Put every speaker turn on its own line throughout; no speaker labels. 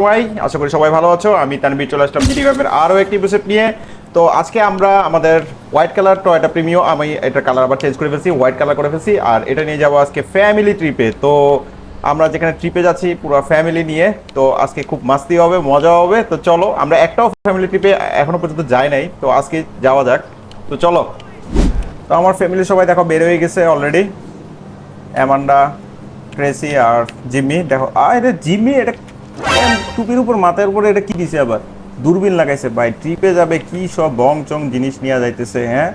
সবাই আশা করি সবাই ভালো আছো। আমি তানভীর চলে আসলাম জিটি গ্রাফের আরও একটি এপিসোড নিয়ে। তো আজকে আমরা আমাদের হোয়াইট কালার টয়টা প্রিমিও, আমি এটা কালার আবার চেঞ্জ করে ফেলছি, হোয়াইট কালার করে ফেলছি। আর এটা নিয়ে যাবো আজকে ফ্যামিলি ট্রিপে। তো আমরা যেখানে ট্রিপে যাচ্ছি পুরো ফ্যামিলি নিয়ে, তো আজকে খুব মাস্তি হবে, মজা হবে। তো চলো, আমরা একটাও ফ্যামিলি ট্রিপে এখনো পর্যন্ত যাই নাই, তো আজকে যাওয়া যাক। তো চলো। তো আমার ফ্যামিলি সবাই দেখো বের হয়ে গেছে অলরেডি। অ্যামান্ডা, ট্রেসি আর জিম্মি। দেখো এটা জিম্মি, এটা টুপির উপর মাথার উপরে এটা কি দিছে আবার? দূরবীন লাগাইছে ভাই, ট্রিপে যাবে কি সব বং চং জিনিস নিয়ে যাইতেছে। হ্যাঁ,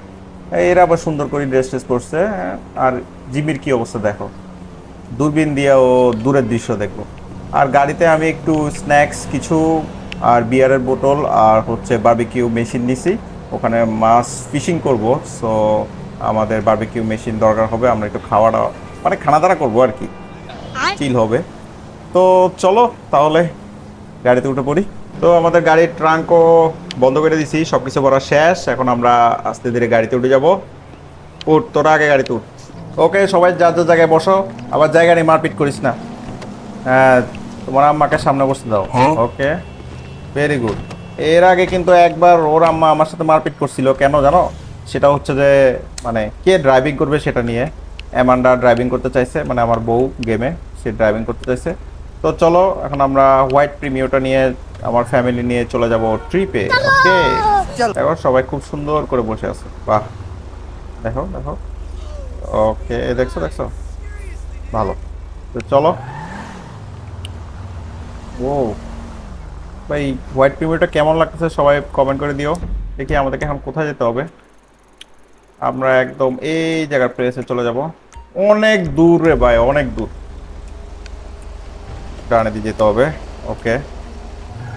এরা আবার সুন্দর করে ড্রেস ট্রেস করছে। হ্যাঁ, আর জিম্মির কি অবস্থা দেখো, দূরবীন দিয়ে ও দূরের দৃশ্য দেখলো। আর গাড়িতে আমি একটু স্ন্যাক্স কিছু আর বিয়ারের বোতল আর হচ্ছে বারবিকিউ মেশিন নিছি। ওখানে মাছ ফিশিং করব, সো আমাদের বারবিকিউ মেশিন দরকার হবে। আমরা একটু খাওয়া দাওয়া মানে খানা দানা করবো আর কি, চিল হবে। তো চলো তাহলে গাড়িতে উঠে পড়ি। তো আমাদের গাড়ির ট্রাঙ্কও বন্ধ করে দিছি, সব কিছু ভরা শেষ। এখন আমরা আস্তে ধীরে গাড়িতে উঠে যাব। উঠ, তোরা আগে গাড়িতে উঠ। ওকে, সবাই যার যার জায়গায় বসো। আবার জায়গা নিয়ে মারপিট করিস না। হ্যাঁ, তোমার আম্মাকে সামনে বসতে দাও। ওকে, ভেরি গুড। এর আগে কিন্তু একবার ওর আম্মা আমার সাথে মারপিট করছিল, কেন জানো? সেটা হচ্ছে যে মানে কে ড্রাইভিং করবে সেটা নিয়ে। অ্যামান্ডা ড্রাইভিং করতে চাইছে, মানে আমার বউ গেমে সে ড্রাইভিং করতে চাইছে। তো চলো এখন আমরা হোয়াইট প্রিমিওটা নিয়ে আমার ফ্যামিলি নিয়ে চলে যাব ট্রিপে। ওকে, দেখো সবাই খুব সুন্দর করে বসে আছে। বাহ, দেখো দেখো। ওকে, দেখছো দেখছো, ভালো। তো চলো। ও ভাই, হোয়াইট প্রিমিয়ারটা কেমন লাগতেছে সবাই কমেন্ট করে দিও। দেখি আমাদেরকে এখন কোথায় যেতে হবে। আমরা একদম এই জায়গার প্লেসে চলে যাব। অনেক দূর রে ভাই, অনেক দূর। ডানে দিয়ে যেতে হবে। ওকে,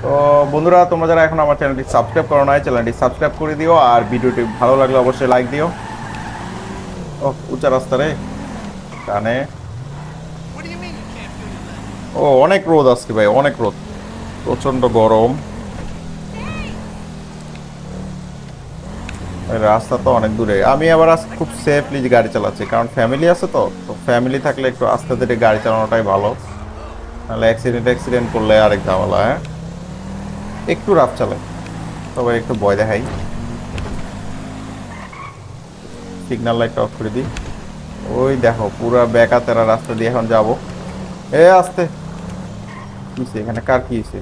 তো বন্ধুরা তোমরা যারা এখন আমার চ্যানেলটি সাবস্ক্রাইব করো নাই, চ্যানেলটি সাবস্ক্রাইব করে দিও। আর ভিডিওটি ভালো লাগলে অবশ্যই লাইক দিও। ও উঁচা রাস্তা রে, ডানে। ও অনেক রোদ আজকে ভাই, অনেক রোদ, প্রচন্ড গরম। রাস্তা তো অনেক দূরে। আমি আবার আজ খুব সেফলি গাড়ি চালাচ্ছি, কারণ ফ্যামিলি আছে। তো তো ফ্যামিলি থাকলে একটু আস্তে ধীরে গাড়ি চালানোটাই ভালো, নাহলে অ্যাক্সিডেন্ট করলে আরেক ঝামেলা। হ্যাঁ, একটু রাফ চালাই, সবাই একটু ভয় দেখাই। সিগন্যাল লাইটটা অফ করে দিই। ওই দেখো পুরা বেকা তেরা রাস্তা দিয়ে এখন যাব। এ আস্তে, কিসে এখানে, কার কি হয়েছে?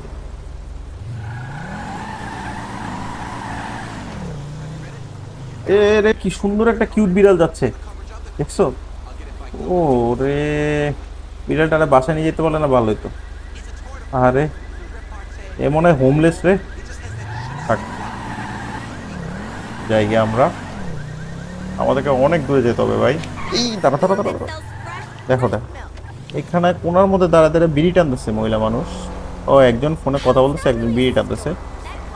এ রে, কি সুন্দর একটা কিউট বিড়াল যাচ্ছে, দেখছো? ও রে, বিড়ালটারে বাসায় নিয়ে যেতে পারলে না ভালো হতো। আরে এ মনে হয় হোমলেস রে। থাক, জায়গা আমরা, আমাদেরকে অনেক দূরে যেতে হবে ভাই। এই দাঁড়া দাঁড়া দাঁড়া দাঁড়া। দেখো দেখো, এখানে কোনার মধ্যে দাঁড়া দাঁড়া বিড়ি টানতেছে মহিলা মানুষ। ও একজন ফোনে কথা বলতেছে, একজন বিড়ি টানতেছে।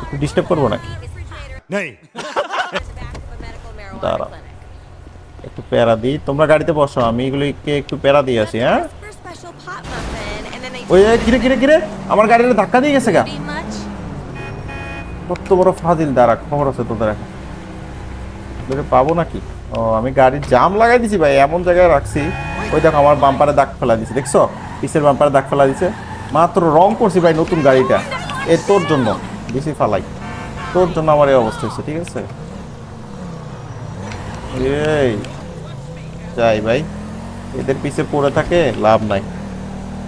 একটু ডিস্টার্ব করবো নাকি? দাঁড়া, একটু প্যারা দিই। তোমরা গাড়িতে বসো, আমি এগুলিকে একটু প্যারা দিয়ে আসি। হ্যাঁ, ওই কিরে কিরে কিরে, আমার গাড়িটা ধাক্কা দিয়ে গেছে গা। কত বড় ফাজিল! দাঁড়া, খবর আছে তোদের এখন। তোকে পাবো নাকি? ও, আমি গাড়ির জাম লাগাই দিছি ভাই, এমন জায়গায় রাখছি। ওই দেখো আমার বাম্পারে দাগ ফেলা দিছে, দেখছো? পিসের বাম্পারে দাগ ফেলা দিছে। মাত্র রং করছি ভাই নতুন গাড়িটা। এ তোর জন্য বেশি ফালাই, তোর জন্য আমার এই অবস্থা হয়েছে, ঠিক আছে? এই যাই ভাই, এদের পিছে পড়ে থাকে লাভ নাই,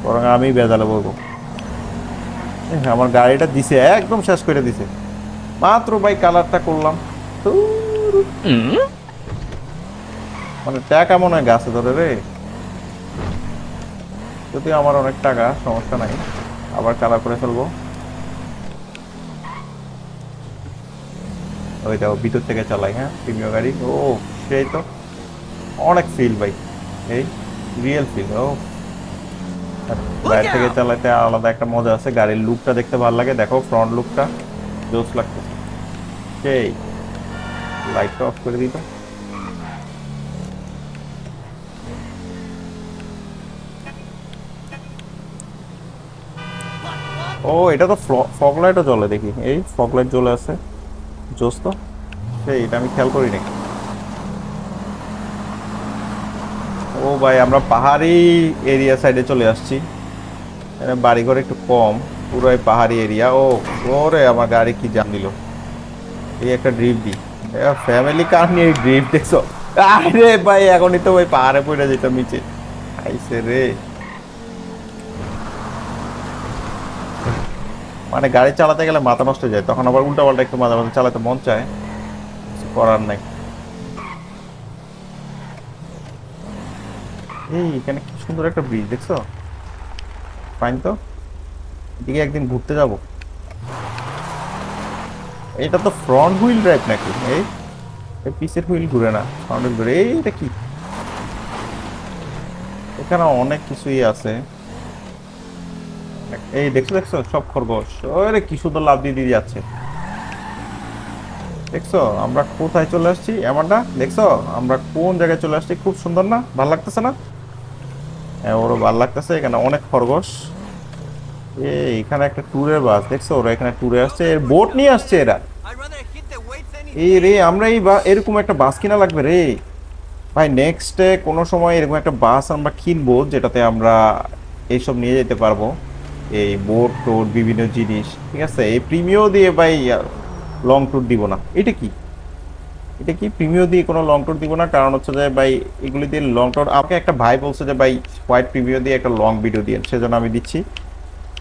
বরং আমি বেজালে বলবো। আমার গাড়িটা দিছে, একদম শেষ করে দিছে। মাত্র ভাই কালারটা করলাম। ধুর, মানে টাকা মনে হয় গাছে ধরে রে। যদি আমার অনেক টাকা, সমস্যা নাই, আবার কালার করে ফেলবো। ওই দেখো ভিতর থেকে চালাই। হ্যাঁ, প্রিমিয় গাড়ি। ও সেই তো, অনেক ফিল ভাই, এই রিয়েল ফিল। ও বাইরে থেকে চালাতে আলাদা একটা মজা আছে। গাড়ির লুকটা দেখতে ভালো লাগে, দেখো ফ্রন্ট লুকটা জোস লাগতেছে। সেই লাইটটা অফ করে দিত। ও এটা তো ফগ লাইটও জ্বলে দেখি, এই ফগ লাইট জ্বলে আছে, জোস তো। সেই এটা আমি খেয়াল করি নাকি। ও ভাই, আমরা পাহাড়ি এরিয়া সাইডে চলে আসছি, বাড়িঘর একটু কম। পুরোই পাহাড়ি এরিয়া। ও ওরে আমার গাড়ি কি জাম দিল। এই একটা ড্রিফট দি, ফ্যামিলি কার নিয়ে ড্রিফট দেখছো? আরে ভাই এখনই তো ওই পাহাড়ে পড়ে যেতাম নিচে। আইসে রে, মানে গাড়ি চালাতে গেলে মাথা নষ্ট হয়ে যায়, তখন আবার উল্টা পাল্টা একটু মাঝে মাঝে চালাতে মন চায়, কিছু করার নাই। এই এখানে কি সুন্দর একটা ব্রিজ দেখছো? ফাইন তো, এদিকে একদিন ঘুরতে যাব। এটা তো ফ্রন্ট হুইল ড্রাইভ নাকি? এই এই পিসের হুইল ঘুরে না, ফ্রন্ট হুইল ঘুরে। এইটা কি? এখানে অনেক কিছুই আছে। এই দেখছো দেখছো সব খরগোশ, ওরে কি সুন্দর লাফ দিয়ে দিয়ে যাচ্ছে। দেখছো আমরা কোথায় চলে আসছি? এমনটা দেখছো আমরা কোন জায়গায় চলে আসছি? খুব সুন্দর না? ভাল লাগতেছে না? হ্যাঁ ওরও ভাল লাগতেছে। এখানে অনেক খরগোশ। এখানে একটা ট্যুরের বাস দেখছো, ওরা এখানে ট্যুরে আসছে, এর বোট নিয়ে আসছে এরা। এই রে আমরা এরকম একটা বাস কিনা লাগবে রে ভাই। নেক্সটে কোনো সময় এরকম একটা বাস আমরা কিনবো, যেটাতে আমরা এইসব নিয়ে যেতে পারবো, এই বোট টোট বিভিন্ন জিনিস। ঠিক আছে, এই প্রিমিয় দিয়ে ভাই লং ট্যুর দিব না। এটা কি? এটা কি প্রিমিয় দিয়ে কোনো লং ট্যুর দিব না? কারণ হচ্ছে যে ভাই এগুলি দিয়ে লং ট্যুর, আমাকে একটা ভাই বলছে যে ভাই হোয়াইট প্রিমিয় দিয়ে একটা লং ভিডিও দিয়ে, সেজন্য আমি দিচ্ছি।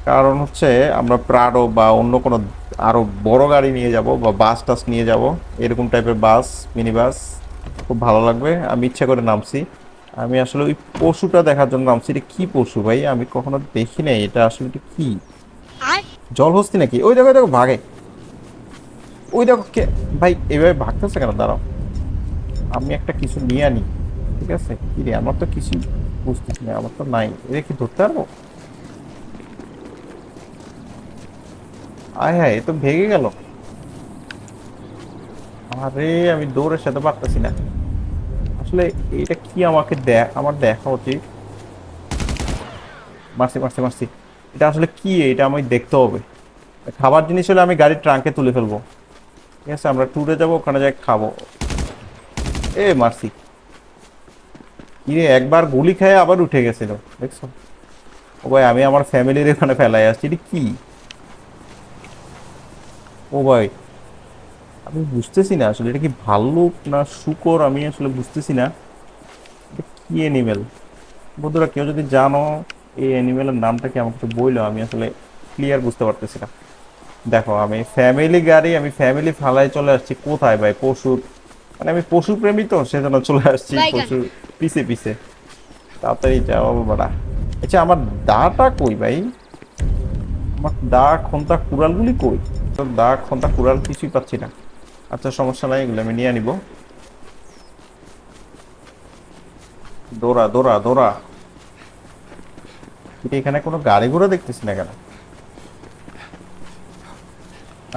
কারণ হচ্ছে আমরা প্রাডো বা অন্য কোনো আরো বড় গাড়ি নিয়ে যাব বা বাস টাস নিয়ে যাব, এরকম টাইপের বাস, মিনি বাস খুব ভালো লাগবে। আমি ইচ্ছা করে নামছি। আমি আসলে ওই পশুটা দেখার জন্য নামছি। এটা কি পশু ভাই? আমি কখনো দেখি নাই। এটা আসলে এটা কি? জলহস্তি নাকি? ওই দেখো ওই দেখো ভাগে, ওই দেখো কে ভাই এভাবে ভাগতেছে কেন? দাঁড়াও, আমি একটা কিছু নিয়ে আনি। ঠিক আছে, কি রে আমার তো কিছু বুঝতেছি না, আমার তো নাই। এটা কি ধরতে পারবো? আয় হ্যাঁ, এ তো ভেঙে গেল। আরে আমি দৌড়ের সাথে পারতেছি না আসলে। এটা কি আমাকে আমার দেখা উচিত। মারছি মারছি মারছি। এটা আসলে কি? এটা আমি দেখতে হবে। খাবার জিনিস হলে আমি গাড়ির ট্রাঙ্কে তুলে ফেলবো। ঠিক আছে, আমরা ট্যুরে যাবো, ওখানে যাই খাবো। মারছি। একবার গুলি খেয়ে আবার উঠে গেছিল দেখছো? ও ভাই আমি আমার ফ্যামিলির এখানে ফেলাই আসছি। এটা কি? ও ভাই আমি বুঝতেছি না আসলে এটা কি ভাল্লুক না শূকর, আমি আসলে বুঝতেছি না। এটা কি অ্যানিমেল? বন্ধুরা কেউ যদি জানো এই অ্যানিমেলের নামটা কি আমাকে একটু বললো, আমি আসলে ক্লিয়ার বুঝতে পারতেছি না। দেখো আমি ফ্যামিলি গাড়ি, আমি ফ্যামিলি ফালায় চলে আসছি কোথায় ভাই? পশুর, মানে আমি পশু প্রেমী তো সেজন্য চলে আসছি পশু পিছে পিছে। তাড়াতাড়ি যাও বাড়া। আচ্ছা আমার দাটা কই ভাই? আমার দা খন্তা কুড়ালগুলি কই? তো দা খন্তা কুড়াল কিছুই পাচ্ছি না। আচ্ছা সমস্যা নাই, এগুলো আমি নিয়ে নিব। দৌড়া দৌড়া দৌড়া। কিন্তু এখানে কোনো গাড়ি ঘোড়া দেখতেছি না কেন?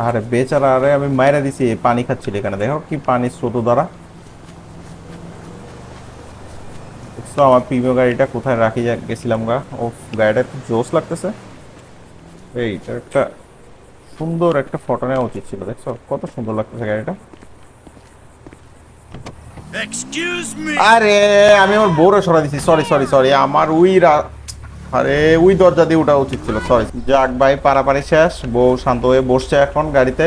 আরে বেচারা, আরে আমি মাইরা দিছি, পানি খাচ্ছিল এখানে, দেখো কি পানি স্রোত দ্বারা। দেখছো আমার প্রিমিয় গাড়িটা কোথায় রাখি গেছিলাম গা? ও গাড়িটা খুব জোস লাগতেছে। এইটা একটা সুন্দর একটা ফটো নেওয়া উচিত ছিল, দেখছো কত সুন্দর লাগতেছে গাড়িটা। আরে আমি আমার বউরে সরাই দিছি, সরি সরি সরি, আমার আরে ওই দরজা দিয়ে ওঠা উচিত ছিল, সরি। যাক ভাই পারাপারি শেষ, বউ শান্ত হয়ে বসছে এখন গাড়িতে।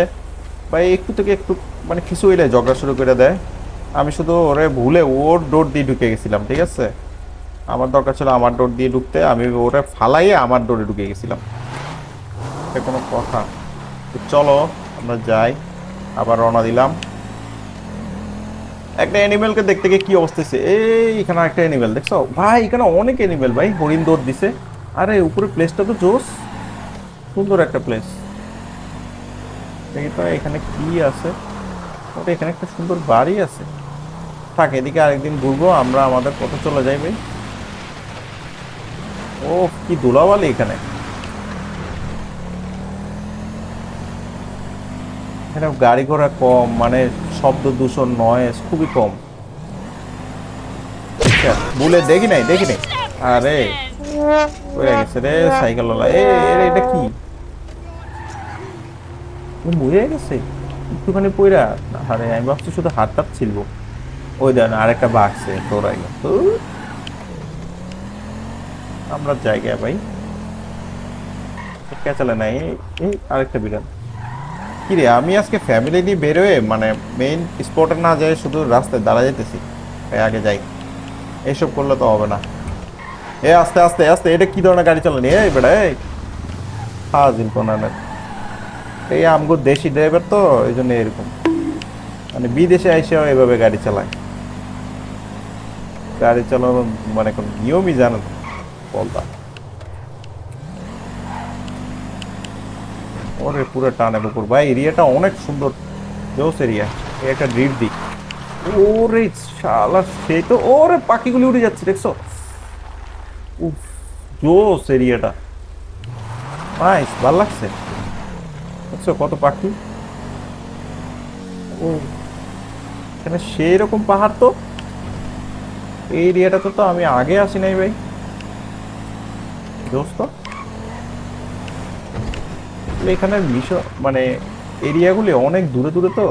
ভাই একটু থেকে একটু মানে কিছু হইলে ঝগড়া শুরু করে দেয়। আমি শুধু ওরে ভুলে ওর ডোর দিয়ে ঢুকে গেছিলাম। ঠিক আছে, আমার দরকার ছিল আমার ডোর দিয়ে ঢুকতে, আমি ওরে ফালাইয়ে আমার ডোরে ঢুকে গেছিলাম। এটা কোনো কথা? তো চলো আমরা যাই, আবার রওনা দিলাম। একটা অ্যানিমেলকে দেখতে গিয়ে কি অবস্থা হচ্ছে। এখানে একটা অ্যানিমেল দেখছো ভাই? এখানে অনেক অ্যানিমেল ভাই, হরিণ দৌড় দিছে। আরে উপরে প্লেসটা তো জোস, সুন্দর একটা প্লেস। দেখি তো এখানে কি আছে। ওটা এখানে একটা সুন্দর বাড়ি আছে। থাক, এদিকে আরেকদিন ঘুরবো আমরা, আমাদের পথে চলে যাই ভাই। ও কি ধুলাবালি এখানে। এখানে গাড়ি ঘোড়া কম, মানে শব্দ দূষণ নয়েজ খুবই কম। আচ্ছা বলে দেখি নাই দেখি নাই। আরে পড়ে গেছে রে সাইকেল ওলা। এটা কি? মরে গেছে একটুখানি পইরা। আরে আমি ভাবছি শুধু হাত টাত ছিলবো। ওই দেন আরেকটা বাঘছে তোরাই। আমরা জায়গায় ভাই ক্যাচালে নাই। এই আরেকটা বিড়াল। কি রে, আমি আজকে ফ্যামিলি নিয়ে বেরোয় মানে মেইন স্পটে না যাই, শুধু রাস্তায় দাঁড়া যেতেছি। আগে যাই, এইসব করলে তো হবে না। আস্তে আস্তে আস্তে, এটা কি ধরনের গাড়ি চালানি এই বেটা, এই ফাজিল কোনানের। এই আমগো দেশি ড্রাইভার তো, এই জন্য এরকম, মানে বিদেশে এসেও এভাবে গাড়ি চালায়। গাড়ি চালানোর মানে কোন নিয়মই জানে না বলতা। ওরে পুরো টানের উপর ভাই, এরিয়াটা অনেক সুন্দর, জোস এরিয়া। একটা ড্রিপ দিক। ওরে শালা, সেই তো, ওরে পাখিগুলি উড়ে যাচ্ছে দেখছো? উফ, জোস এরিয়াটা, নাইস, ভাল লাগছে। দেখছো কত পাখি? ও, এখানে সেই রকম পাহাড় তো, এই এরিয়াটাতে তো আমি আগে আসি নাই ভাই। দোস্ত, এখানে বিষয় মানে এরিয়াগুলি অনেক দূরে দূরে তো,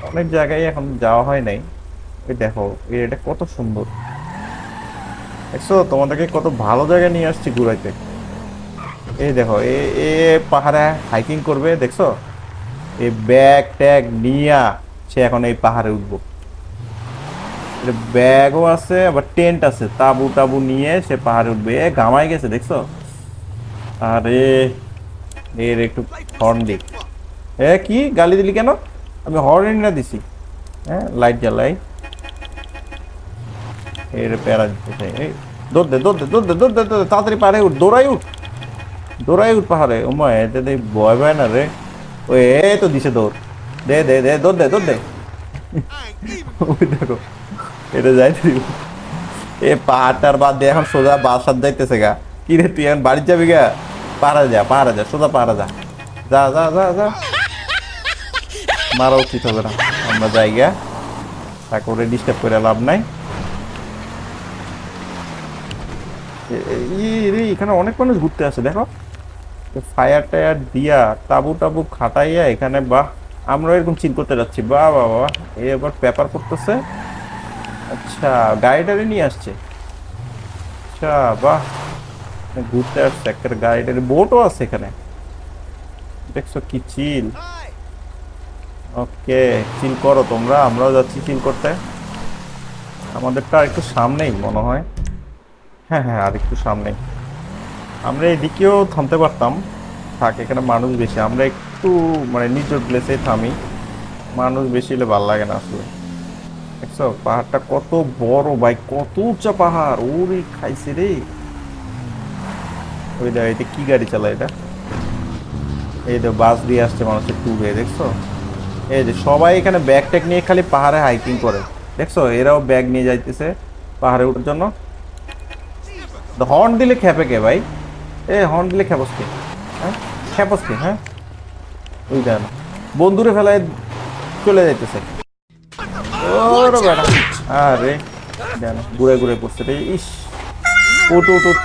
অনেক জায়গায় এখন যাওয়া হয় নাই। ওই দেখো এরিয়াটা কত সুন্দর, দেখছো? তোমাদেরকে কত ভালো জায়গায় নিয়ে আসছি ঘুরাইতে। এই দেখো, এ এ পাহাড়ে হাইকিং করবে দেখছো? এই ব্যাগ ট্যাগ নিয়া সে এখন এই পাহাড়ে উঠবো। ব্যাগও আছে, আবার টেন্ট আছে, তাবু টাবু নিয়ে সে পাহাড়ে উঠবে। গামাই গেছে দেখছো? আরে এর একটু হর্ন দিক। কি গালি দিলি কেন? আমি হর্ন না দিছি। হ্যাঁ, লাইট জ্বালাই। এর প্যারা দিতেছে। এই দৌড় দে দৌড় দে দৌড় দে দৌড় দে দৌড় দে, তাড়াতাড়ি পাহাড়ে উঠ, দৌড়াই উঠ, দৌড়াই উঠ পাহাড়ে। ওমা, এতে ভয় পায় না রে। ওই এই তো দিছে দৌড়। দে দে দে, দৌড় দে দৌড় দে। ওই দেখো, এটা যাই তুই। এ পাহাড়টার বাদ দিয়ে এখন সোজা বাসার যাইতেছে গা। কি রে, তুই এখন বাড়ি যাবি গা? পাহাড়ে যা, পাহাড়ে যা, সোজা পাহাড়ে যা, যা যা যা যা। মারা উচিত হবে না, আমরা যাই গা, তারপরে ডিস্টার্ব করে লাভ নাই। এখানে অনেক মানুষ ঘুরতে আসে দেখো, ফায়ার টায়ার দিয়া তাবু টাবু খাটাইয়া এখানে। বাহ, আমরা এরকম চিল করতে যাচ্ছি। বাহ বাহ বাহ, এ আবার পেপার করতেছে। আচ্ছা, গাড়িটারে নিয়ে আসছে। আচ্ছা বাহ, ঘুরতে আসছে একটা গাড়িটারে, বোটও আছে এখানে দেখছো? কি চিল। ওকে, চিল করো তোমরা, আমরাও যাচ্ছি চিল করতে। আমাদেরটা একটু সামনেই মনে হয়। হ্যাঁ হ্যাঁ, আর একটু সামনেই। আমরা এদিকেও থামতে পারতাম, থাক, এখানে মানুষ বেশি, আমরা একটু মানে নিচের প্লেসে থামি। মানুষ বেশি হলে ভালো লাগে না আসলে। দেখছো পাহাড়টা কত বড় ভাই, কত উঁচা পাহাড়। ওরে খাইছে রে। ওই দেখ, এটা কি গাড়ি চালায় এটা? এই তো বাস দিয়ে আসছে মানুষের ট্যুরে, দেখছো? এই যে সবাই এখানে ব্যাগ ট্যাগ নিয়ে খালি পাহাড়ে হাইকিং করে, দেখছো? এরাও ব্যাগ নিয়ে যাইতেছে পাহাড়ে ওঠার জন্য। হর্ন দিলে খেপে কে ভাই? হর্ন দিলে খেপস কে? হ্যাঁ, খেপস কে? হ্যাঁ, ওই দেন বন্ধুরে ফেলায় চলে যাইতেছে। ওরে বেটা, আরে দেন ঘুরে ঘুরে পড়ছে রে। ইস, উঠ উঠ উঠ।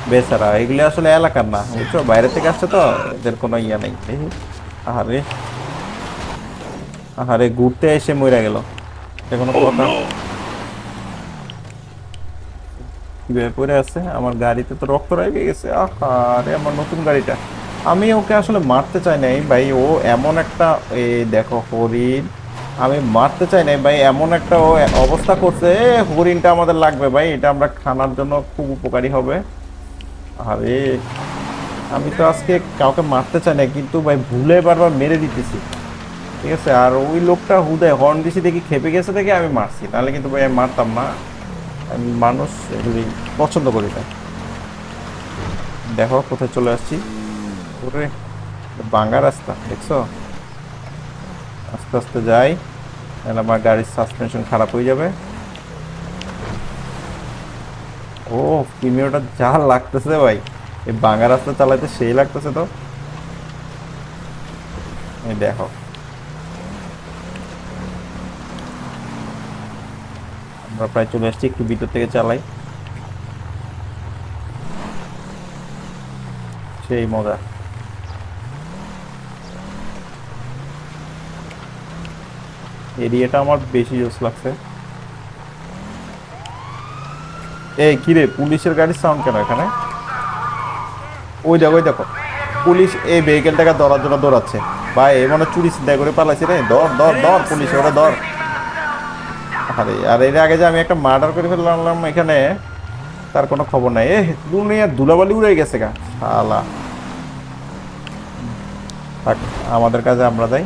বেচারা, এগুলি আসলে এলাকার না, বুঝছো? বাইরে থেকে আসছে তো, এদের কোনো ইয়া নেই। আহারে আহারে, ঘুরতে এসে মরে গেল, কোনো কথা? কিভাবে পড়ে আছে? আমার গাড়িতে তো রক্ত লেগে গেছে। আহারে, আমার নতুন গাড়িটা। আমি ওকে আসলে মারতে চাই নাই ভাই, ও এমন একটা, এই দেখো হরিণ। আমি মারতে চাই নাই ভাই, এমন একটা ও অবস্থা করছে। হরিণটা আমাদের লাগবে ভাই, এটা আমরা খানার জন্য খুব উপকারী হবে। আরে, আমি তো আজকে কাউকে মারতে চাই না, কিন্তু ভাই ভুলে বারবার মেরে দিতেছি। ঠিক আছে, আর ওই লোকটা হুদায় হর্ন দিছি দেখি খেপে গেছে দেখে আমি মারছি, নাহলে কিন্তু ভাই আমি মারতাম না। আমি মানুষ এগুলি পছন্দ করি না। দেখো কোথায় চলে আসছি। ওরে, ভাঙা রাস্তা দেখছো? আস্তে আস্তে যাই, তাহলে আমার গাড়ির সাসপেনশন খারাপ হয়ে যাবে। ও, প্রিমিয়ারটা যা লাগতেছে ভাই, এই ভাঙা রাস্তা চালাইতে সেই লাগতেছে তো। এই দেখো, আমরা প্রায় চলে আসছি, একটু ভিতর থেকে চালাই, সেই মজা। এরিয়াটা আমার বেশি জোস লাগছে। এই কিরে পুলিশের গাড়ির সাউন্ড কেন এখানে? ওই দেখো ওই দেখো, পুলিশ এই ভেহিকেলটাকে ধরার জন্য দৌড়াচ্ছে। ভাই এ মনে হয় চুরি চিন্তা করে পালাইছে রে, ধর ধর ধর পুলিশ ওরা ধর। আরে আর এর আগে যে আমি একটা মার্ডার করে ফেললাম এখানে, তার কোনো খবর নাই। এ দুনিয়ার ধুলাবালি উড়ে গেছে গা শালা। থাক, আমাদের কাজে আমরা যাই,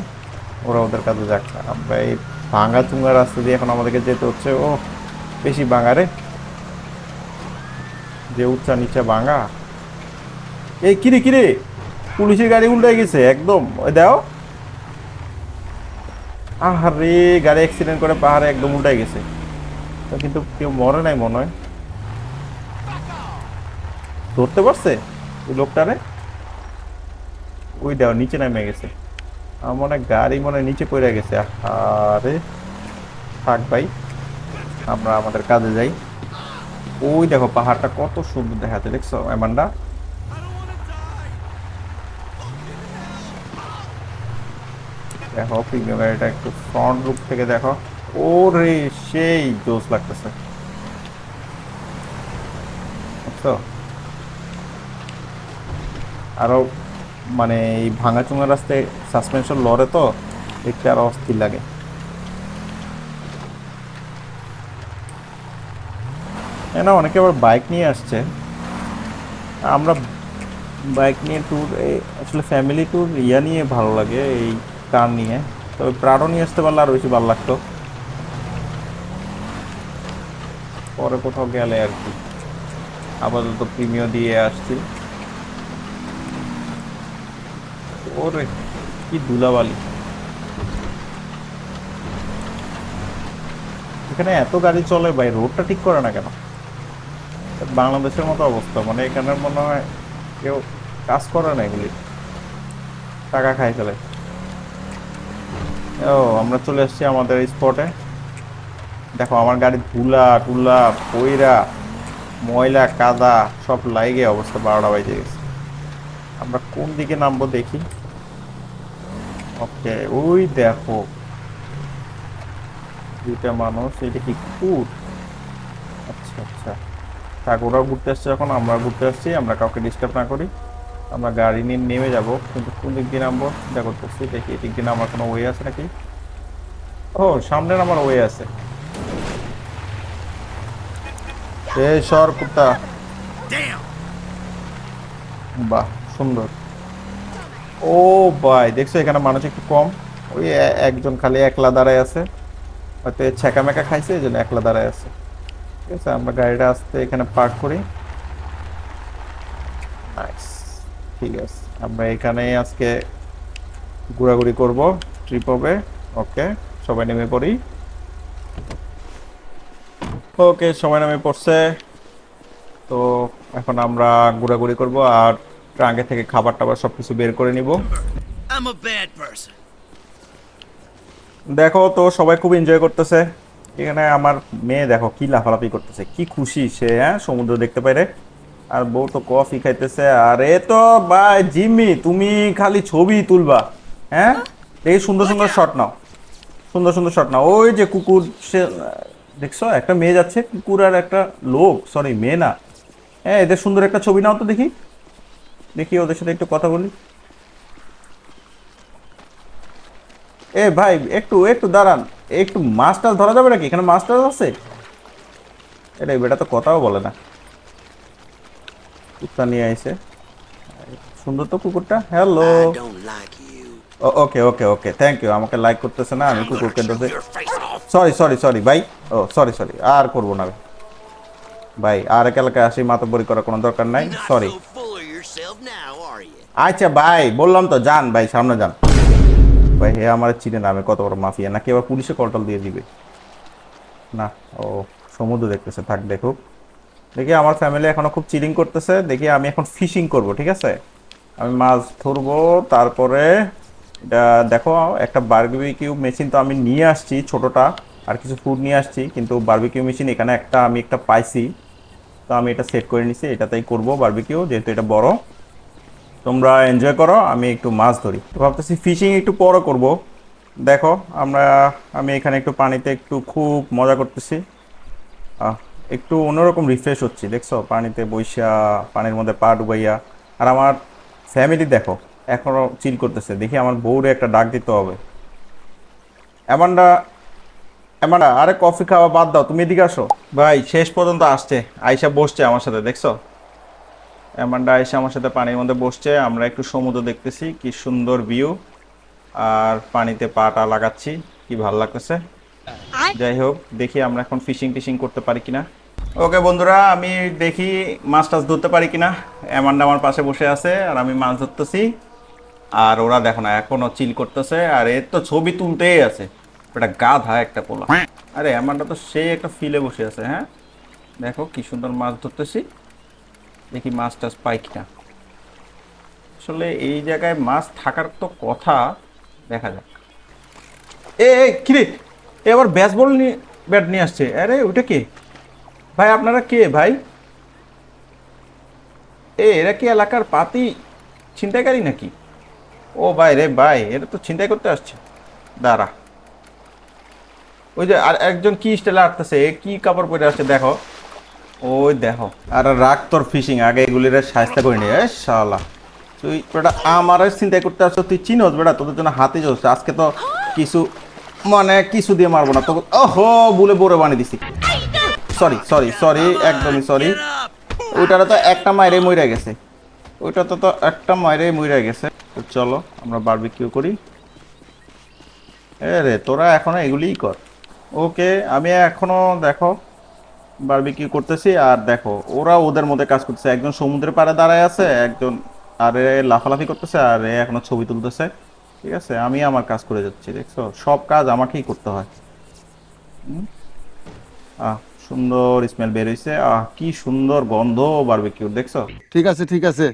ওরা ওদের কাজে যাক। আমরা এই ভাঙা চুঙ্গা রাস্তা দিয়ে এখন আমাদেরকে যেতে হচ্ছে। ও বেশি ভাঙা রে, যে উচ্চা নিচে ভাঙা। এই কিরে কিরে, পুলিশের গাড়ি উল্টে গেছে একদম, ওই দাও। আহারে গাড়ি অ্যাক্সিডেন্ট করে পাহাড়ে একদম উল্টে গেছে। তো কিন্তু কেউ মরে নাই মনে হয়। ধরতে পারছে ওই লোকটারে? ওই দাও নিচে নেমে গেছে। আমার মনে হয় গাড়ি মনে হয় নিচে পড়ে গেছে। আরে থাক ভাই, আমরা আমাদের কাজে যাই। ওই দেখো পাহাড়টা কত সুন্দর দেখাচ্ছে, দেখছো এমান্ডা? দেখো প্রিমিয়াম গাড়িটা একটু ফ্রন্ট লুক থেকে দেখো। ওরে সেই জোস লাগতেছে, বুঝছো? আরো মানে এই ভাঙাচোঙা রাস্তায় সাসপেনশন লড়ে তো দেখতে আরো অস্থির লাগে। না অনেকে আবার বাইক নিয়ে আসছে। আমরা বাইক নিয়ে ট্যুর, আসলে ফ্যামিলি ট্যুর ইয়া নিয়ে ভালো লাগে, এই কার নিয়ে। তবে প্রাড়ো নিয়ে আসতে পারলে আরো বেশি ভালো লাগতো, পরে কোথাও গেলে আর কি। আপাতত প্রিমিয় দিয়ে আসছি। ওরে কি ধুলাবালি, এখানে এত গাড়ি চলে ভাই, রোডটা ঠিক করে না কেন? বাংলাদেশের মতো অবস্থা, মানে এখানে মনে হয় কেউ কাজ করে না, এগুলি টাকা খাই ফেলে। ও আমরা চলে এসেছি আমাদের স্পটে। দেখো আমার গাড়ি ধুলা টুলা পইরা ময়লা কাদা সব লাইগে অবস্থা 12টা বাজে গেছে। আমরা কোন দিকে নামবো দেখি। ওকে ওই দেখো দুইটা মানুষ, এটা কি কুকুর? আচ্ছা আচ্ছা, থাক ওরাও ঘুরতে আসছে, এখন আমরা ঘুরতে আসছি, আমরা কাউকে ডিস্টার্ব না করি। আমরা গাড়ি নিয়ে নেমে যাব, কিন্তু কোন দিক দিয়ে নামবো চিন্তা করতেছি, দেখি এদিক দিয়ে নামার কোনো ওয়ে আছে নাকি। ও সামনে নামার ওয়ে আছে। এই সর কুত্তা। বাহ সুন্দর। ও ভাই দেখছো এখানে মানুষ একটু কম, ওই একজন খালি একলা দাঁড়ায় আছে, হয়তো ছ্যাঁকা ম্যাকা খাইছে এই জন্য একলা দাঁড়ায় আছে। ঠিক আছে আমরা গাড়িটা আসতে এখানে পার্ক করি। নাইস, ঠিক আছে আমরা এখানে আজকে ঘোরাঘুরি করব, ট্রিপ হবে। ওকে সবাই নেমে পড়ি। ওকে সবাই নেমে পড়ছে। তো এখন আমরা ঘোরাঘুরি করব আর ট্রাঙ্কে থেকে খাবার টাবার সবকিছু বের করে নিব।
I'm a bad person.
দেখো তো সবাই খুব এনজয় করতেছে এখানে। আমার মেয়ে দেখো কি লাফালাফি করতেছে, কি খুশি সে, হ্যাঁ সমুদ্র দেখতে পাইরে। আর বউ তো কফি খাইতেছে। আর এ তো ভাই জিম্মি, তুমি খালি ছবি তুলবা, হ্যাঁ দেখি সুন্দর সুন্দর শট নাও, সুন্দর সুন্দর শট নাও। ওই যে কুকুর সে, দেখছো একটা মেয়ে যাচ্ছে, কুকুর আর একটা লোক, সরি মেয়ে না। হ্যাঁ এদের সুন্দর একটা ছবি নাও তো দেখি, দেখি ওদের সাথে একটু কথা বলি। এ ভাই একটু একটু দাঁড়ান, একটু মাছ টাছ ধরা যাবে নাকি? এখানে মাছ টাছ আছে? এটা বেটা তো কথাও বলে না, কুত্তা নিয়ে আইছে। সুন্দর তো কুকুরটা, hello.
I don't like you.
Okay okay okay thank you, আমাকে লাইক করতেছে না, আমি
I'm gonna
কুকুরকে
chew
ধরতে।
your face off.
Sorry sorry sorry ভাই, ও সরি সরি, আর করবো না ভাই, আর এক এলাকায় আসি মাতব্বরি করার কোনো দরকার নাই,
Not
sorry.
so full of yourself now, are you?
আচ্ছা ভাই বললাম তো যান ভাই, সামনে যান ভাই। হে আমার চিনে না, আমি কত বড় মাফিয়া, নাকি আবার পুলিশে কলটল দিয়ে দিবে না? ও সমুদ্র দেখতেছে, থাক দেখুক। দেখি আমার ফ্যামিলি এখনো খুব চিলিং করতেছে, দেখি আমি এখন ফিশিং করব, ঠিক আছে? আমি মাছ ধরবো। তারপরে এটা দেখো একটা বারবিকিউ মেশিন তো আমি নিয়ে আসছি ছোটটা, আর কিছু ফুড নিয়ে আসছি, কিন্তু বারবিকিউ মেশিন এখানে আমি একটা পাইছি, তো আমি এটা সেট করে নিছি, এটাতেই করব বারবিকিউ, যেহেতু এটা বড়। তোমরা এনজয় করো, আমি একটু মাছ ধরি। তো ভাবতেছি ফিশিং একটু পরে করব। দেখো আমি এখানে একটু পানিতে একটু খুব মজা করতেছি। আহ, একটু অন্যরকম রিফ্রেশ হচ্ছি, দেখছো, পানিতে বইসা পানির মধ্যে পা ডুবাইয়া। আর আমার ফ্যামিলি দেখো এখনো চিল করতেছে। দেখি আমার বউরে একটা ডাক দিতে হবে। অ্যামান্ডা, অ্যামান্ডা, আরে কফি খাওয়া বাদ দাও, তুমি এদিকে আসো। ভাই শেষ পর্যন্ত আসছে, আয়শা বসছে আমার সাথে, দেখছো, অ্যামান্ডা আয়শা আমার সাথে পানির মধ্যে বসছে। আমরা একটু সমুদ্র দেখতেছি, কি সুন্দর ভিউ, আর পানিতে পাটা লাগাচ্ছি, কি ভালো লাগতেছে। যাই হোক, দেখি আমরা এখন ফিশিং টিশিং করতে পারি কিনা। ওকে বন্ধুরা, আমি দেখি মাছ টাছ ধরতে পারি কিনা। অ্যামান্ডা আমার পাশে বসে আছে আর আমি মাছ ধরতেছি। আর ওরা দেখো না এখনো চিল করতেছে, আর এর তো ছবি তুলতেই আছে। এটা গাধা একটা পোলা। আরে অ্যামান্ডা তো সেই একটা ফিলে বসে আছে। হ্যাঁ দেখো কি সুন্দর মাছ ধরতেছি, দেখি মাছ টাছ পাই কিনা। আসলে এই জায়গায় মাছ থাকার তো কথা, দেখা যাক। এ এ, কিরে, এ আবার ব্যাসবল নিয়ে ব্যাট নিয়ে আসছে। আরে ওইটা কে ভাই? আপনারা কে ভাই? এরা কি এলাকার পাতি ছিনতাইকারী নাকি? ও ভাই রে ভাই, এটা তো ছিনতাই করতে আসছে। দাঁড়া, ওই যে আর একজন কি স্টাইলে আসতেছে, কি কাপড় পরে আসছে দেখো, ওই দেখো। আর রাখ তোর ফিশিং, আগে এগুলির সাহায্য করে নি। শালা, তুই বেটা আমার চিন্তাই করতে আসছো, তুই চিনোস বেটা, তোদের জন্য হাতে চলছে আজকে তো কিছু, মানে কিছু দিয়ে মারবো না তোকে। ওহো, বলে বড় বানিয়ে দিছি। সরি সরি সরি, একদমই সরি।
Get up!
ওইটারে তো একটা মাইরে মইরা গেছে, ওইটাতে তো একটা মাইরে মইরা গেছে। তো চলো আমরা বারবিকিউ করি। এ রে, তোরা এখনো এগুলিই কর। ওকে, আমি এখনো দেখো বারবিকিউ করতেছি। আর দেখো ওরা ওদের মধ্যে কাজ করতেছে, একজন সমুদ্রের পাড়ে দাঁড়ায় আছে, একজন আরে লাফালাফি করতেছে, আর এ এখনো ছবি তুলতেছে। ঠিক আছে, আমি আমার কাজ করে যাচ্ছি, দেখছো, সব কাজ আমাকেই করতে হয়। আহ, সুন্দর স্মেল বের হইছে। কি সুন্দর গন্ধ বারবিকিউ, দেখছো,
ঠিক আছে ঠিক আছে।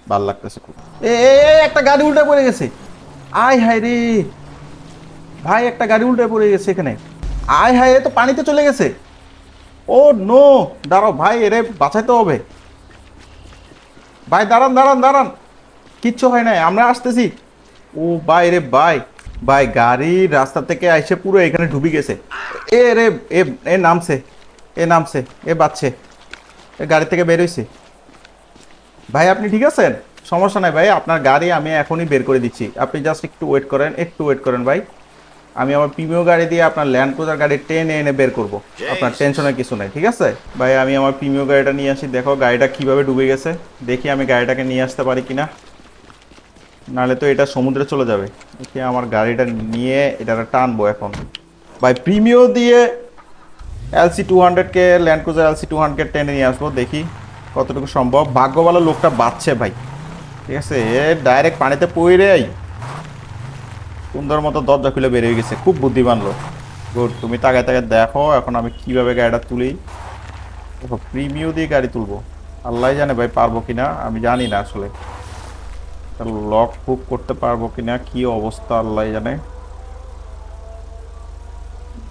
ভাল লাগতেছে খুব। এ এ, এ, একটা গাড়ি উল্টে পড়ে গেছে। আয় হায় রে ভাই, একটা গাড়ি উল্টে পড়ে গেছে এখানে। আয় হায়, এ তো পানিতে চলে গেছে। ও নো, দাঁড়াও ভাই, এরে বাঁচাইতে হবে। ভাই দাঁড়ান দাঁড়ান দাঁড়ান, কিচ্ছু হয় নাই, আমরা আসতেছি। ও ভাই রে ভাই, ভাই গাড়ি রাস্তা থেকে আইসে পুরো এখানে ডুবি গেছে। এ রে, এ এ নামছে, এ নামছে, এ বাচ্চে, এ গাড়ি থেকে বের হইছে। ভাই আপনি ঠিক আছেন? সমস্যা নাই ভাই, আপনার গাড়ি আমি এখনই বের করে দিচ্ছি, আপনি জাস্ট একটু ওয়েট করেন, একটু ওয়েট করেন ভাই। আমি আমার প্রিমিয় গাড়ি দিয়ে আপনার ল্যান্ড ক্রুজার গাড়ি টেনে এনে বের করব। আপনার টেনশনের কিছু নাই, ঠিক আছে ভাই। আমি আমার প্রিমিয় গাড়িটা নিয়ে আসি, দেখো গাড়িটা কিভাবে ডুবে গেছে। দেখি আমি গাড়িটাকে নিয়ে আসতে পারি কিনা, নাহলে তো এটা সমুদ্রে চলে যাবে। দেখি আমার গাড়িটা নিয়ে এটা টানবো এখন। ভাই প্রিমিয় দিয়ে LC200-কে, ল্যান্ড ক্রুজার LC200 টেনে নিয়ে আসবো, দেখি কতটুকু সম্ভব। ভাগ্য ভালো লোকটা বাঁচছে ভাই, ঠিক আছে, এ ডাইরেক্ট পানিতে পড়েই সুন্দর মতো দরজা খুলে বেরিয়ে গেছে। খুব বুদ্ধিমান লোক, গুড। তুমি তাকায় তাকায় দেখো এখন আমি কিভাবে গাড়িটা তুলি। দেখো প্রিমিয় দিয়ে গাড়ি তুলবো, আল্লাহ জানে ভাই পারবো কিনা, আমি জানি না আসলে লক হুক করতে পারবো কিনা, কি অবস্থা আল্লাহ জানে।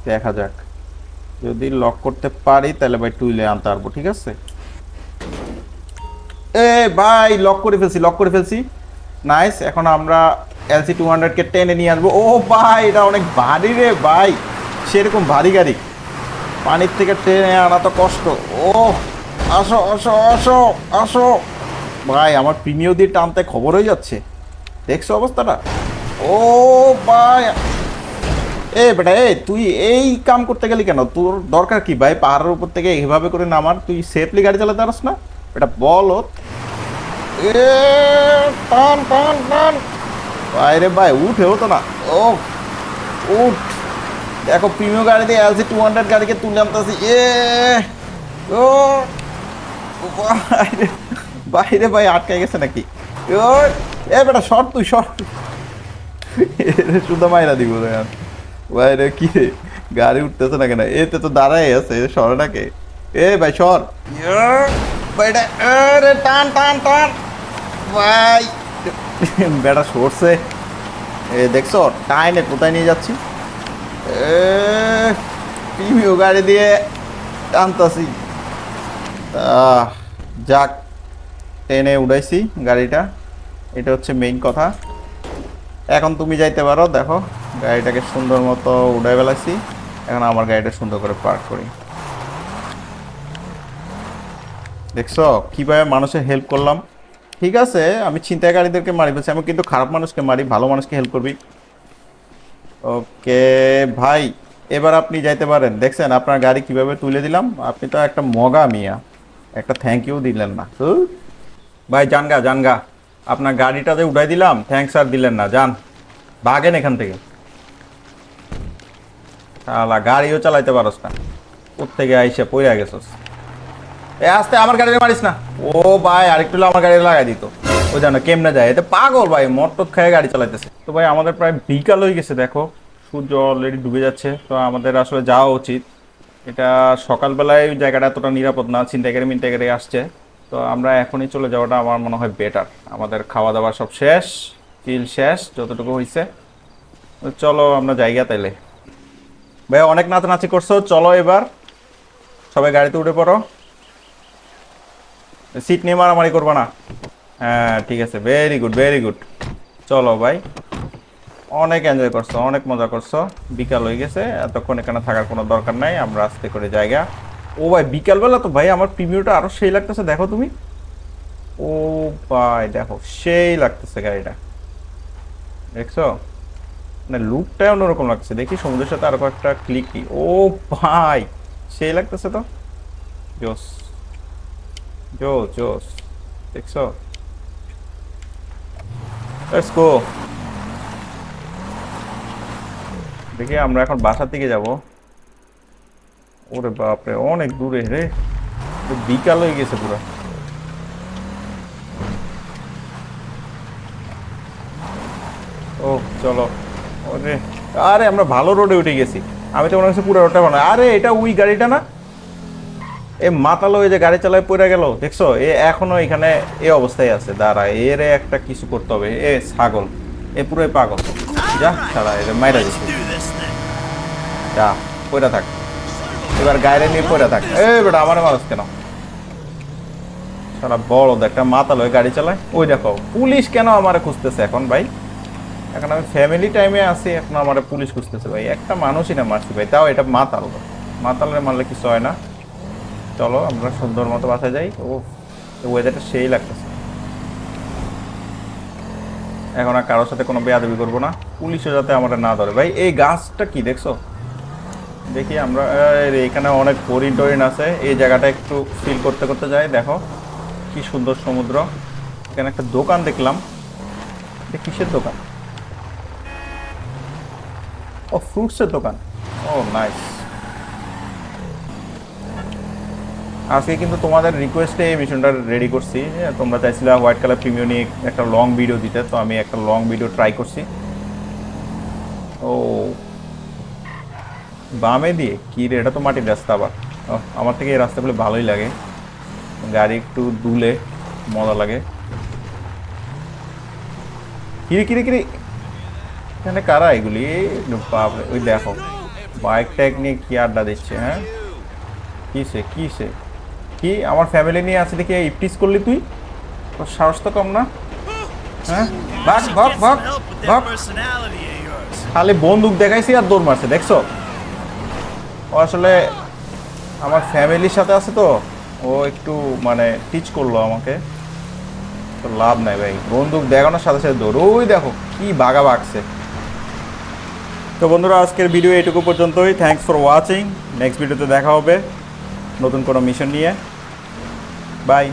দেখা যাক, যদি লক করতে পারি তাহলে ভাই তুইলে আনতে পারবো, ঠিক আছে। এ ভাই লক করে ফেলছি, লক করে ফেলছি, নাইস। এখন আমরা LC200-কে টেনে নিয়ে আসবো। ও ভাই, এটা অনেক ভারী রে ভাই, সেরকম ভারী গাড়ি পানির থেকে টেনে আনা তো কষ্ট। ও আসো আসো আসো আসো ভাই, আমার প্রিমিয় দিয়ে টানতে খবর হয়ে যাচ্ছে, দেখছো অবস্থাটা। ও ভাই, এ বেটা, এ তুই এই কাম করতে গেলি কেন? তোর দরকার কি ভাই পাহাড়ের উপর থেকে এইভাবে করে নামার? তুই সেফলি গাড়ি চালাতে পারস না? এটা বল ওর। এ টান টান টান, বাইরে ভাই উঠে হতো না। ও উঠ, দেখো প্রিমিয় গাড়ি দিয়ে LC200 গাড়িকে তুলে আনতেছি। ও বাইরে, বাইরে ভাই আটকে গেছে নাকি? ও এ বেটা সর, তুই সর, শুধু মাইরা দিব বাইরে। কি রে, গাড়ি উঠতেছে না কেন? এতে তো দাঁড়াই আছে, সরটাকে। এ ভাই সর, ভাইটা আরে টান টান টান ভাই, বেটা সরছে। এ দেখছো টাইনে কোথায় নিয়ে যাচ্ছি। প্রিমিয় গাড়ি দিয়ে টানতাছি। যাক, টেনে উড়াইছি গাড়িটা, এটা হচ্ছে মেইন কথা। এখন তুমি যাইতে পারো, দেখো গাড়িটাকে সুন্দর মতো উড়াই বেলাইছি। এখন আমার গাড়িটা সুন্দর করে পার্ক করি। দেখছো কিভাবে মানুষের হেল্প করলাম। ঠিক আছে, আমি ছিনতাইকারীদেরকে মারি বলছি, আমি কিন্তু খারাপ মানুষকে মারি, ভালো মানুষকে হেল্প করবি। ওকে ভাই, এবার আপনি যাইতে পারেন। দেখছেন আপনার গাড়ি কিভাবে তুলে দিলাম, আপনি তো একটা মগা মিয়া, একটা থ্যাংক ইউ দিলেন না। ভাই জানগা জানগা, আপনার গাড়িটা যে উঠাই দিলাম, থ্যাঙ্কস আর দিলেন না, যান ভাগেন এখান থেকে। শালা গাড়িও চালাইতে পারস না, কোত্থেকে আইসা পইরা গেছস। এ আস্তে, আমার গাড়ি মারিস না। ও ভাই আরেকটু হলে আমার গাড়ি লাগাই দিত। ও জানো কেমনে যায়, এতে পাগল ভাই, মটট খেয়ে গাড়ি চালাইতেছে। তো ভাই আমাদের প্রায় বিকাল হয়ে গেছে, দেখো সূর্য অলরেডি ডুবে যাচ্ছে। তো আমাদের আসলে যাওয়া উচিত। এটা সকালবেলায় ওই জায়গাটা এতটা নিরাপদ না, ছিনতাইকারী মিনতাইকারী আসছে। তো আমরা এখনই চলে যাওয়াটা আমার মনে হয় বেটার। আমাদের খাওয়া দাওয়া সব শেষ, চিল শেষ যতটুকু হয়েছে। তো চলো আমরা জায়গা তাইলে। ভাই অনেক নাচানাচি করছো, চলো এবার সবাই গাড়িতে উঠে পড়ো। সিট নিয়ে মারামারি করবো না। হ্যাঁ ঠিক আছে, ভেরি গুড ভেরি গুড। চলো ভাই, অনেক এনজয় করছো, অনেক মজা করছো। বিকাল হয়ে গেছে, এতক্ষণ এখানে থাকার কোনো দরকার নাই, আমরা আস্তে করে জায়গা। ও ভাই বিকালবেলা তো ভাই আমার প্রিমিয়ারটা আরো সেই লাগতেছে, দেখো তুমি। ও ভাই দেখো সেই লাগতেছে গাড়িটা, দেখছো? মানে লুকটাই অন্যরকম লাগছে। দেখি সমুদ্রের সাথে আরো কয়েকটা ক্লিক কি। ও ভাই সেই লাগতেছে তো, জোস জোস জোস, দেখছো? Let's go. দেখি আমরা এখন বাসার দিকে যাব। ওরে বাপরে অনেক দূরে রে, তো বিকাল হয়ে গেছে পুরো। ও চলো। ওরে আরে আমরা ভালো রোডে উঠে গেছি। আমি তো মনে হচ্ছে পুরো রোডটা ভালো। আরে এটা ওই গাড়িটা না, এ মাতালো ওই যে গাড়ি চালায় পড়ে গেল, দেখছো? এ এখনো এখানে এ অবস্থায় আছে, দাঁড়া এর একটা কিছু করতে হবে। এ ছাগল, এ পুরোই পাগল। যা ছাড়া এর মাইরা
Let's
দিচ্ছে।
do this thing.
যা পড়ে থাক, এবার গাড়ি নিয়ে পড়ে থাক। এ বেটা আমার মানুষ কেন, সারা বড় একটা মাতাল হয়ে গাড়ি চালায়। ওই দেখো পুলিশ কেন আমারে খুঁজতেছে এখন ভাই? এখন আমি ফ্যামিলি টাইমে আছি, এখন আমার পুলিশ খুঁজতেছে ভাই? একটা মানুষই না মারছি ভাই, তাও এটা মাতাল। মাতালের মারলে কিছু হয় না। চলো আমরা সুন্দর মতো বাসায় যাই। ও ওয়েদারটা সেই লাগতেছে। এখন আর কারোর সাথে কোনো বেয়াদবি করবো না, পুলিশও যাতে আমরা না ধরে। ভাই এই গাছটা কি দেখছো? দেখি আমরা এখানে অনেক হরিণ টরিণ আছে। এই জায়গাটা একটু ফিল করতে করতে যাই। দেখো কি সুন্দর সমুদ্র। এখানে একটা দোকান দেখলাম, এটা কিসের দোকান? ও ফ্রুটসের দোকান। ও নাইস। আজকে কিন্তু তোমাদের রিকোয়েস্টে এই মিশনটা রেডি করছি। তোমরা চাইছিলে হোয়াইট কালার প্রিমিয়াম নিয়ে একটা লং ভিডিও দিতে, তো আমি একটা লং ভিডিও ট্রাই করছি। ও বামে দিয়ে কি রে, এটা তো মাটির রাস্তা আবার। আমার থেকে এই রাস্তাগুলো ভালোই লাগে, গাড়ি একটু দুলে মজা লাগে। কিরে কিরে কিরে, এখানে কারা এগুলি? বাপরে ওই দেখো বাইক ট্যাগ নিয়ে কি আড্ডা দিচ্ছে। হ্যাঁ কিসে কিসে কি আমার ফ্যামিলি নিয়ে আছে দেখি ইপটিস করলি তুই? তোর সাহস তো কম না। হ্যাঁ ভাগ ভাগ
Get
ভাগ
some help with
ভাগ।
that personality of yours.
খালি বন্দুক দেখাইছি আর দৌড় মারছে, দেখছো? ও আসলে আমার ফ্যামিলির সাথে আছে তো, ও একটু মানে টিচ করলো আমাকে। তো লাভ নাই ভাই, বন্দুক দেখানোর সাথে সাথে দৌড়। ওই দেখো কি বাঘা বাগছে। তো বন্ধুরা আজকের ভিডিও এটুকু পর্যন্তই। Thanks for watching. নেক্সট ভিডিওতে দেখা হবে নতুন কোনো মিশন নিয়ে। বাই।